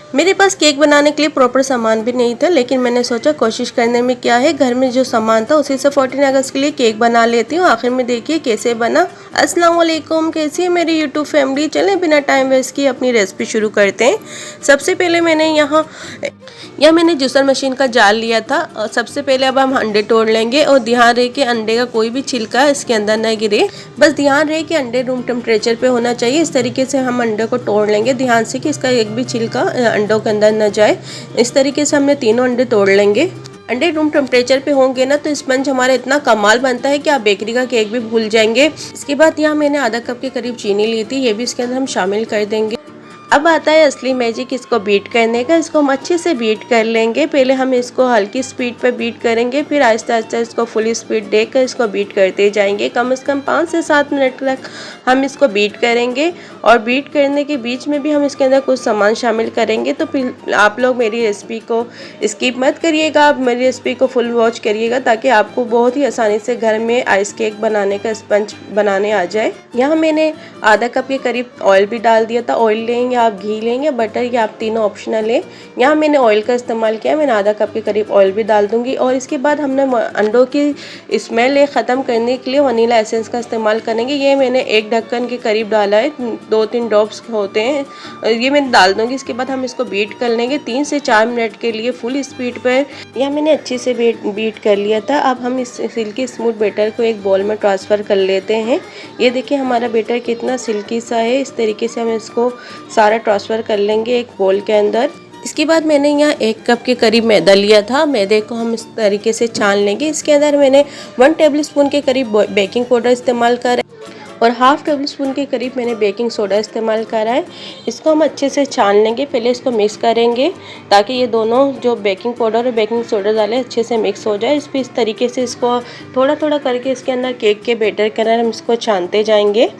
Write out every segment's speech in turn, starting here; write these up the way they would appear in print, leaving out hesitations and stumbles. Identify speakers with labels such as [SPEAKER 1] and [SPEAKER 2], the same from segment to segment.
[SPEAKER 1] मेरे पास केक बनाने के लिए प्रॉपर सामान भी नहीं था, लेकिन मैंने सोचा कोशिश करने में क्या है, घर में जो सामान था उसी से 14 अगस्त के लिए केक बना लेती हूँ। आखिर में देखिए कैसे बना। अस्सलाम वालेकुम, कैसी है मेरी यूट्यूब फैमिली। चलें बिना टाइम वेस्ट किए अपनी रेसिपी शुरू करते हैं। सबसे पहले मैंने यहाँ मैंने जूसर मशीन का जाल लिया था। और सबसे पहले अब हम अंडे तोड़ लेंगे और ध्यान रहे कि अंडे का कोई भी छिलका इसके अंदर न गिरे। बस ध्यान रहे कि अंडे रूम टेम्परेचर पे होना चाहिए। इस तरीके से हम अंडे को तोड़ लेंगे ध्यान से कि इसका एक भी छिलका अंडों के अंदर न जाए। इस तरीके से हमने तीनों अंडे तोड़ लेंगे। अंडे रूम टेम्परेचर पे होंगे ना तो स्पंज हमारा इतना कमाल बनता है कि आप बेकरी का केक भी भूल जाएंगे। इसके बाद यहाँ मैंने आधा कप के करीब चीनी ली थी, ये भी इसके अंदर हम शामिल कर देंगे। अब आता है असली मैजिक इसको बीट करने का। इसको हम अच्छे से बीट कर लेंगे। पहले हम इसको हल्की स्पीड पर बीट करेंगे, फिर आहिस्ता आहिस्ता इसको फुल स्पीड देकर इसको बीट करते जाएंगे। कम से कम 5 से 7 मिनट तक हम इसको बीट करेंगे। और बीट करने के बीच में भी हम इसके अंदर कुछ सामान शामिल करेंगे। तो फिर आप लोग मेरी रेसिपी को स्किप मत करिएगा, आप मेरी रेसिपी को फुल वॉच करिएगा ताकि आपको बहुत ही आसानी से घर में आइस केक बनाने का स्पंज बनाने आ जाए। यहाँ मैंने आधा कप के करीब ऑयल भी डाल दिया था। ऑयल लेंगे, आप घी लेंगे, बटर, या आप तीनों ऑप्शनल है। यहाँ मैंने ऑयल का इस्तेमाल किया, मैंने आधा कप के करीब ऑयल भी डाल दूंगी। और इसके बाद हमने अंडों की स्मेल ख़त्म करने के लिए वनीला एसेंस का इस्तेमाल करेंगे। ये मैंने एक ढक्कन के करीब डाला है, 2-3 ड्रॉप्स होते हैं, ये मैं डाल दूंगी। इसके बाद हम इसको बीट कर लेंगे 3 से 4 मिनट के लिए फुल स्पीड पर। यह मैंने अच्छे से बीट कर लिया था। अब हम इस सिल्की स्मूथ बैटर को एक बॉल में ट्रांसफ़र कर लेते हैं। ये देखिए हमारा बैटर कितना सिल्की सा है। इस तरीके से हम इसको सारा ट्रांसफ़र कर लेंगे एक बोल के अंदर। इसके बाद मैंने यहाँ 1 कप के करीब मैदा लिया था। मैदे को हम इस तरीके से छान लेंगे। इसके अंदर मैंने 1 टेबल स्पून के करीब बेकिंग पाउडर इस्तेमाल करा और हाफ टेबल स्पून के करीब मैंने बेकिंग सोडा इस्तेमाल करा है। इसको हम अच्छे से छान लेंगे। पहले इसको मिक्स करेंगे ताकि ये दोनों जो बेकिंग पाउडर और बेकिंग सोडा डाले अच्छे से मिक्स हो जाए। इस तरीके से इसको थोड़ा थोड़ा करके इसके अंदर केक के बैटर के अंदर हम इसको छानते जाएंगे।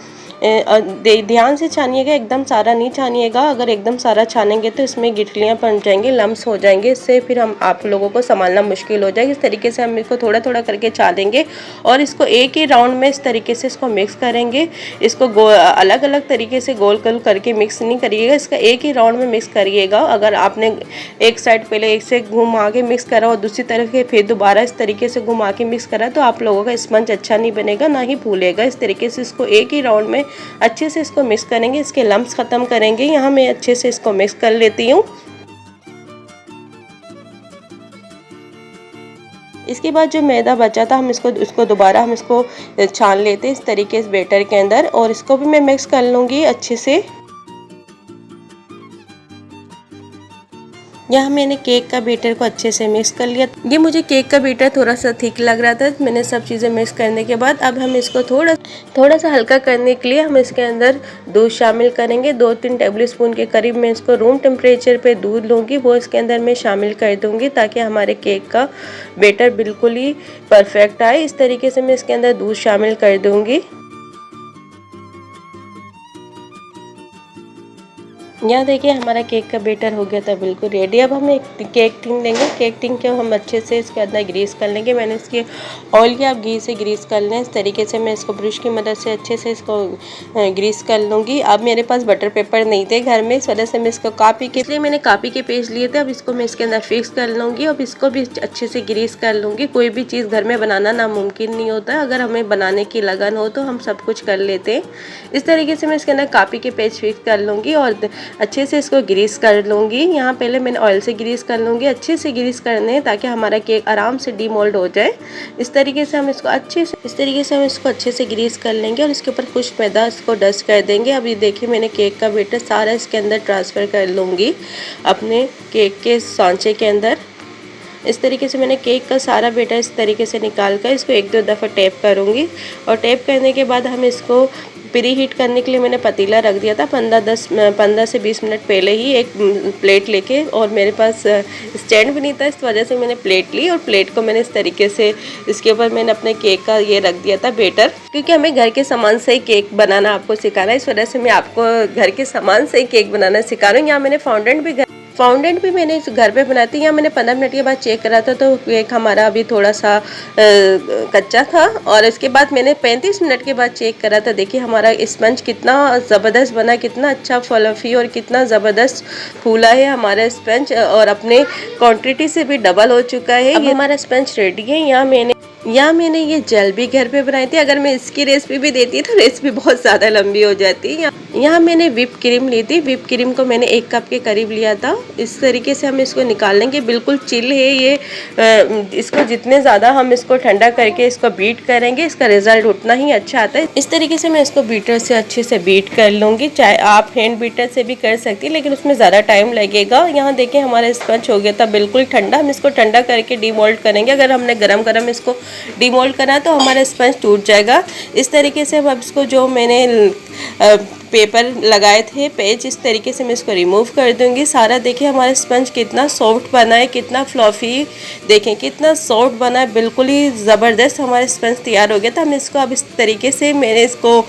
[SPEAKER 1] ध्यान से छानिएगा, एकदम सारा नहीं छानिएगा। अगर एकदम सारा छानेंगे तो इसमें गिठलियाँ बन जाएंगे, लम्स हो जाएंगे। इससे फिर हम आप लोगों को संभालना मुश्किल हो जाएगा। इस तरीके से हम इसको थोड़ा थोड़ा करके छानेंगे और इसको एक ही राउंड में इस तरीके से इसको मिक्स करेंगे। इसको अलग अलग तरीके से गोल गोल करके मिक्स नहीं करिएगा, इसका एक ही राउंड में मिक्स करिएगा। अगर आपने एक साइड पहले एक से घुमा के मिक्स करा और दूसरी तरफ के फिर दोबारा इस तरीके से घुमा के मिक्स करा तो आप लोगों का स्पंज अच्छा नहीं बनेगा, ना ही फूलेगा। इस तरीके से इसको एक ही राउंड में अच्छे से इसको मिक्स करेंगे, इसके लम्स ख़त्म करेंगे। यहाँ मैं अच्छे से इसको मिक्स कर लेती हूँ। इसके बाद जो मैदा बचा था हम उसको दोबारा हम इसको छान लेते हैं इस तरीके से बैटर के अंदर और इसको भी मैं मिक्स कर लूँगी अच्छे से। यहाँ मैंने केक का बैटर को अच्छे से मिक्स कर लिया। ये मुझे केक का बैटर थोड़ा सा थिक लग रहा था। मैंने सब चीज़ें मिक्स करने के बाद अब हम इसको थोड़ा सा हल्का करने के लिए हम इसके अंदर दूध शामिल करेंगे। 2-3 टेबल स्पून के करीब मैं इसको रूम टेम्परेचर पे दूध लूँगी, वो इसके अंदर मैं शामिल कर दूँगी ताकि हमारे केक का बैटर बिल्कुल ही परफेक्ट आए। इस तरीके से मैं इसके अंदर दूध शामिल कर दूँगी। यहाँ देखिए हमारा केक का बैटर हो गया था बिल्कुल रेडी। अब हम एक केक टिन लेंगे। केक टिन को हम अच्छे से इसके अंदर ग्रीस कर लेंगे। मैंने इसकी ऑयल या घी से ग्रीस कर लें। इस तरीके से मैं इसको ब्रश की मदद से अच्छे से इसको ग्रीस कर लूँगी। अब मेरे पास बटर पेपर नहीं थे घर में, इस वजह से मैं इसको इसलिए मैंने कापी के पेज लिए थे। अब इसको मैं इसके अंदर फिक्स कर लूँगी। अब इसको भी अच्छे से ग्रीस कर लूँगी। कोई भी चीज़ घर में बनाना नामुमकिन नहीं होता है, अगर हमें बनाने की लगन हो तो हम सब कुछ कर लेते हैं। इस तरीके से मैं इसके अंदर कापी के पेज फिक्स कर लूँगी और अच्छे से इसको ग्रीस कर लूँगी। यहाँ पहले मैंने ऑयल से ग्रीस कर लूँगी। अच्छे से ग्रीस करने हैं ताकि हमारा केक आराम से डीमोल्ड हो जाए। इस तरीके से हम इसको अच्छे से ग्रीस कर लेंगे और इसके ऊपर कुछ मैदा इसको डस्ट कर देंगे। अब ये देखिए मैंने केक का बैटर सारा इसके अंदर ट्रांसफ़र कर लूँगी अपने केक के सांचे के अंदर। इस तरीके से मैंने केक का सारा बैटर इस तरीके से निकाल कर इसको 1-2 दफ़ा टैप करूँगी और टैप करने के बाद हम इसको प्री हीट करने के लिए मैंने पतीला रख दिया था 15 से 20 मिनट पहले ही एक प्लेट लेके। और मेरे पास स्टैंड भी नहीं था, इस वजह से मैंने प्लेट ली और प्लेट को मैंने इस तरीके से इसके ऊपर मैंने अपने केक का ये रख दिया था बैटर। क्योंकि हमें घर के सामान से ही केक बनाना आपको सिखाना है, इस वजह से मैं आपको घर के सामान से ही केक बनाना सिखा रही हूँ। यहाँ मैंने फाउंडेंट भी मैंने घर पे बनाती हूँ। यहाँ मैंने 15 मिनट के बाद चेक करा था तो केक हमारा अभी थोड़ा सा कच्चा था, और इसके बाद मैंने 35 मिनट के बाद चेक करा था। देखिए हमारा स्पंज कितना ज़बरदस्त बना, कितना अच्छा फ्लफी और कितना ज़बरदस्त फूला है हमारा स्पंज, और अपने क्वांटिटी से भी डबल हो चुका है। अब हमारा स्पंज रेडी है। यहाँ मैंने ये जेल भी घर पे बनाई थी। अगर मैं इसकी रेसिपी भी देती तो रेसिपी बहुत ज़्यादा लंबी हो जाती है। यहाँ मैंने व्हिप क्रीम ली थी। व्हिप क्रीम को मैंने 1 कप के करीब लिया था। इस तरीके से हम इसको निकाल लेंगे। बिल्कुल चिल है ये, इसको जितने ज़्यादा हम इसको ठंडा करके इसको बीट करेंगे, इसका रिजल्ट उतना ही अच्छा आता है। इस तरीके से मैं इसको बीटर से अच्छे से बीट कर लूँगी। चाहे आप हैंड बीटर से भी कर सकती है, लेकिन उसमें ज़्यादा टाइम लगेगा। यहाँ देखिए हमारा स्पंज हो गया था बिल्कुल ठंडा। हम इसको ठंडा करके डीमोल्ड करेंगे। अगर हमने गरम इसको डीमोल्ड करा तो हमारा स्पंज टूट जाएगा। इस तरीके से अब इसको जो मैंने पेपर लगाए थे पेज, इस तरीके से मैं इसको रिमूव कर दूंगी सारा। देखिए हमारा स्पंज कितना सॉफ्ट बना है, कितना फ्लफी, देखें कितना सॉफ्ट बना है, बिल्कुल ही ज़बरदस्त हमारा स्पंज तैयार हो गया था। हम इसको अब इस तरीके से मैंने इसको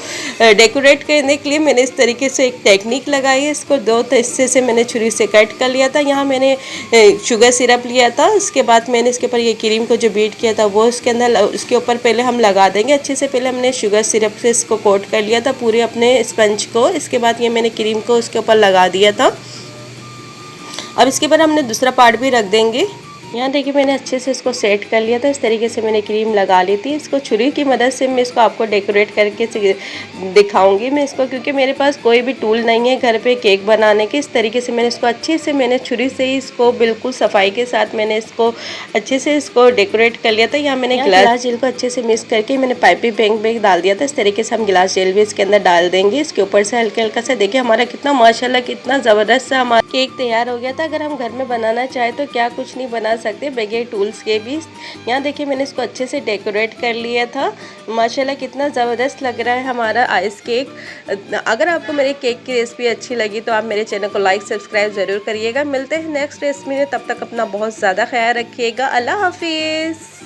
[SPEAKER 1] डेकोरेट करने के लिए मैंने इस तरीके से एक टेक्निक लगाई है। इसको 2 हिस्से से मैंने छुरी से कट कर लिया था। यहाँ मैंने शुगर सिरप लिया था। इसके बाद मैंने इसके ऊपर ये क्रीम को जो बीट किया था वो इसके अंदर, उसके ऊपर पहले हम लगा देंगे अच्छे से। पहले हमने शुगर सिरप से इसको कोट कर लिया था पूरे अपने स्पंज को। इसके बाद ये मैंने क्रीम को उसके ऊपर लगा दिया था। अब इसके बाद हमने दूसरा पार्ट भी रख देंगे। यहाँ देखिए मैंने अच्छे से इसको सेट कर लिया था। इस तरीके से मैंने क्रीम लगा ली थी। इसको छुरी की मदद से मैं इसको आपको डेकोरेट करके दिखाऊंगी मैं इसको, क्योंकि मेरे पास कोई भी टूल नहीं है घर पे केक बनाने के। इस तरीके से मैंने इसको अच्छे से मैंने छुरी से ही इसको बिल्कुल सफाई के साथ मैंने इसको अच्छे से इसको डेकोरेट कर लिया था। यहाँ मैंने गिलास जेल को अच्छे से मिक्स करके मैंने पाइपिंग बैग डाल दिया था। इस तरीके से हम गिलास जेल भी इसके अंदर डाल देंगे। इसके ऊपर से हल्का हल्का से देखिए हमारा कितना माशाल्लाह कितना ज़बरदस्त सा हमारा केक तैयार हो गया था। अगर हम घर में बनाना चाहे तो क्या कुछ नहीं बना सकते बगैर टूल्स के भी। यहाँ देखिए मैंने इसको अच्छे से डेकोरेट कर लिया था। माशाल्लाह कितना ज़बरदस्त लग रहा है हमारा आइस केक। अगर आपको मेरे केक की रेसिपी अच्छी लगी तो आप मेरे चैनल को लाइक सब्सक्राइब ज़रूर करिएगा। मिलते हैं नेक्स्ट रेसिपी में, तब तक अपना बहुत ज़्यादा ख्याल रखिएगा। अल्लाह हाफिज़।